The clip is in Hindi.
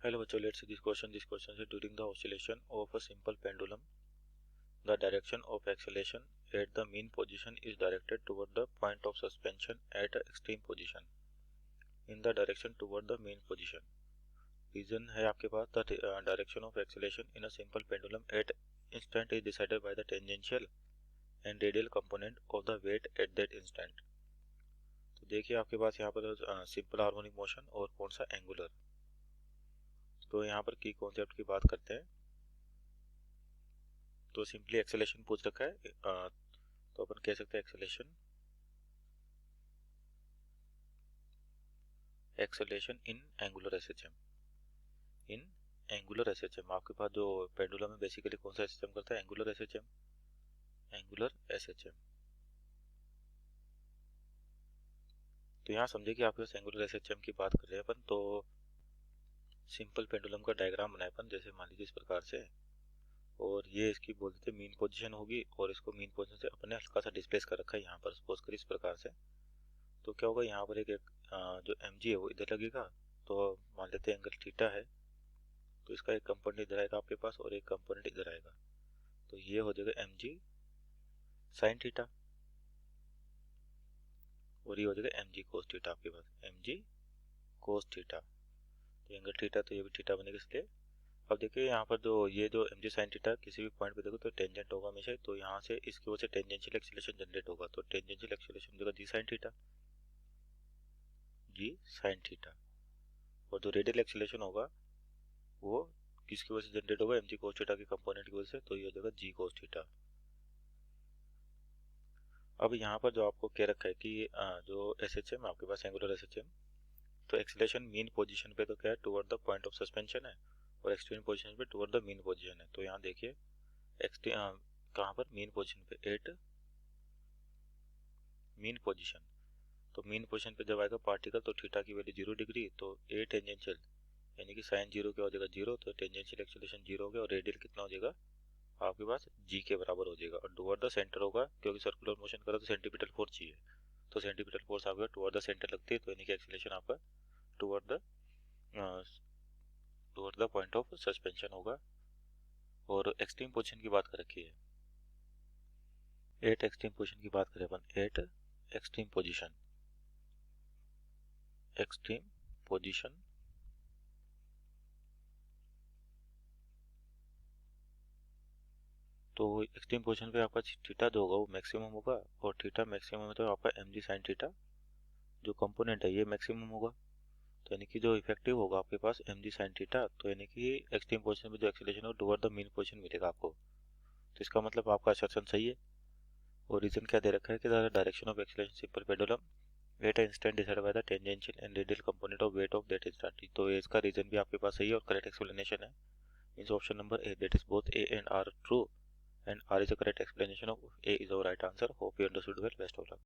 Hello bachcho, let's see this question. This question is during the oscillation of a simple pendulum, the direction of acceleration at the mean position is directed toward the point of suspension at a extreme position in the direction toward the mean position. Reason है आपके पास the direction of acceleration in a simple pendulum at instant is decided by the tangential and radial component of the weight at that instant. तो देखिए आपके पास यहाँ पर सिंपल हार्मोनिक मोशन और कौन सा एंगुलर। तो यहाँ पर की कॉन्सेप्ट की बात करते हैं। तो सिंपली एक्सेलेरेशन पूछ रखा है, तो अपन कह सकते हैं एक्सेलेरेशन इन एंगुलर एसएचएम। इन एंगुलर एसएचएम आपके पास जो पेंडुलम है बेसिकली कौन सा एसएचएम करता है, एंगुलर एसएचएम। एंगुलर एसएचएम तो यहाँ समझे कि आपके पास एंगुलर एसएचएम की बात कर रहे हैं अपन। तो सिंपल पेंडुलम का डायग्राम बनाए अपन, जैसे मान लीजिए इस प्रकार से, और ये इसकी बोलते थे मीन पोजीशन होगी, और इसको मीन पोजीशन से अपने हल्का सा डिस्प्लेस कर रखा है यहाँ पर, सपोज कर इस प्रकार से। तो क्या होगा, यहाँ पर एक जो एम जी है वो इधर लगेगा। तो मान लेते हैं एंगल थीटा है, तो इसका एक कंपोनेंट इधर आएगा आपके पास और एक कंपोनेंट इधर आएगा। तो ये हो जाएगा एम जी साइन थीटा, और ये हो जाएगा एम जी कोस थीटा आपके पास, एम जी कोस थीटा। तो एंगल थीटा तो ये भी थीटा बनेगा इसलिए। अब देखिए यहाँ पर जो ये जो एम जी साइन थीटा किसी भी पॉइंट पे देखो तो टेंजेंट होगा हमेशा। तो यहाँ से इसकी वजह से टेंजेंशियल एक्सीलरेशन जनरेट होगा। तो टेंजेंशियल एक्सीलरेशन हो जाएगा जी साइन थीटा, जी साइन थीटा। और जो रेडियल एक्सीलरेशन होगा वो किसकी वजह से जनरेट होगा, एम जी कोस थीटा के कंपोनेंट की वजह से। तो ये हो जाएगा जी कोस थीटा। अब यहाँ पर जो आपको कह रखा है कि जो एस एच एम आपके पास एंगुलर एस एच एम, तो एक्सीलरेशन मीन पोजीशन पे तो क्या है, toward the point of suspension है, और एक्सट्रीम पोजीशन पे टुवर्ड द मीन पोजीशन है। तो यहाँ देखिए कहाँ पर, मीन पोजीशन पे, एट मीन पोजीशन। तो मीन पोजीशन पे जब आएगा पार्टिकल तो थीटा की वैल्यू 0 डिग्री, तो ए टेंजेंशियल यानी कि साइन 0 क्या हो जाएगा 0, तो टेंजेंशियल एक्सीलरेशन 0 हो गया, और रेडियल कितना हो जाएगा आपके पास जी के बराबर हो जाएगा। और टुवर्ड द सेंटर होगा, क्योंकि सर्कुलर मोशन करा तो सेंटीपिटल फोर्स चाहिए, तो सेंटीपिटल फोर्स आपका टुवर्ड द सेंटर लगती है, तो यानी कि एक्सीलरेशन आपका toward the point of suspension होगा। और एक्सट्रीम पोजीशन की बात कर रखी है, एट एक्सट्रीम पोजीशन की बात करें अपन, at extreme position, extreme position. तो एक्सट्रीम पोजीशन पे आपका थीटा जो होगा वो मैक्सिमम होगा, और थीटा मैक्सिमम है तो आपका एम जी साइन थीटा जो कंपोनेंट है ये मैक्सिमम होगा। तो यानी कि जो इफेक्टिव होगा आपके पास एम जी साइन थीटा, तो यानी कि एक्सट्रीम पोजीशन में जो एक्सीलरेशन हो टुवर्ड द मीन पोजीशन मिलेगा आपको। तो इसका मतलब आपका असर्शन सही है। और रीजन क्या दे रखा है कि the direction of acceleration simple pendulum weight instant decided by the tangential and radial component of weight of that instant. तो इसका रीजन भी आपके पास सही है और करेक्ट एक्सप्लेनेशन है। Means option number A, that is both A and R true, and R is the correct explanation of A is our right answer. Hope you understood well. Best of luck.